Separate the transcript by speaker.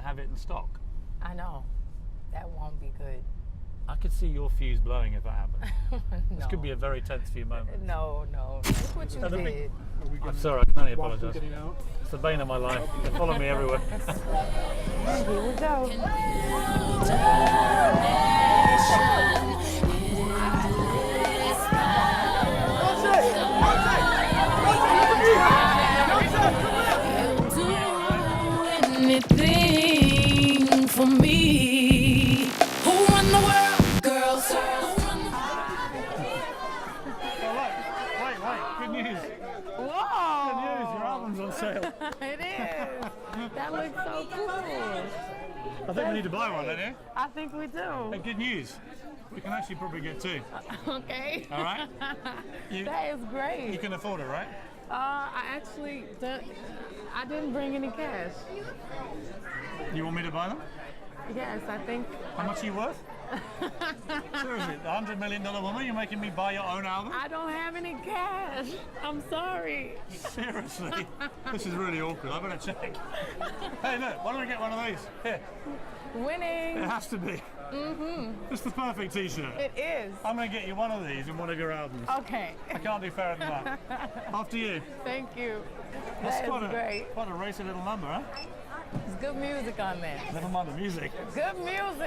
Speaker 1: have it in stock.
Speaker 2: I know. That won't be good.
Speaker 1: I could see your fuse blowing if that happened.
Speaker 2: No.
Speaker 1: This could be a very tense few moments.
Speaker 2: No. Look what you did.
Speaker 1: I'm sorry, I can only apologise.
Speaker 3: Getting out.
Speaker 1: It's the bane of my life. They follow me everywhere.
Speaker 2: Here we go.
Speaker 4: Anything for me. Who run the world, girls?
Speaker 1: Wait, good news.
Speaker 2: Whoa!
Speaker 1: Good news, your album's on sale.
Speaker 2: It is. That looks so cool.
Speaker 1: I think we need to buy one, don't you?
Speaker 2: I think we do.
Speaker 1: Hey, good news. We can actually probably get two.
Speaker 2: Okay.
Speaker 1: All right?
Speaker 2: That is great.
Speaker 1: You can afford it, right?
Speaker 2: I didn't bring any cash.
Speaker 1: You want me to buy them?
Speaker 2: Yes, I think.
Speaker 1: How much are you worth? Seriously, the $100 million woman, you're making me buy your own album?
Speaker 2: I don't have any cash. I'm sorry.
Speaker 1: Seriously? This is really awkward. I better check. Hey, look, why don't we get one of these? Here.
Speaker 2: Winning.
Speaker 1: It has to be. It's the perfect t-shirt.
Speaker 2: It is.
Speaker 1: I'm going to get you one of these in one of your albums.
Speaker 2: Okay.
Speaker 1: I can't do fairer than that. After you.
Speaker 2: Thank you.
Speaker 1: That's
Speaker 2: That is great.
Speaker 1: quite a racy little number, huh?
Speaker 2: There's good music on there.
Speaker 1: Never mind the music.
Speaker 2: Good music.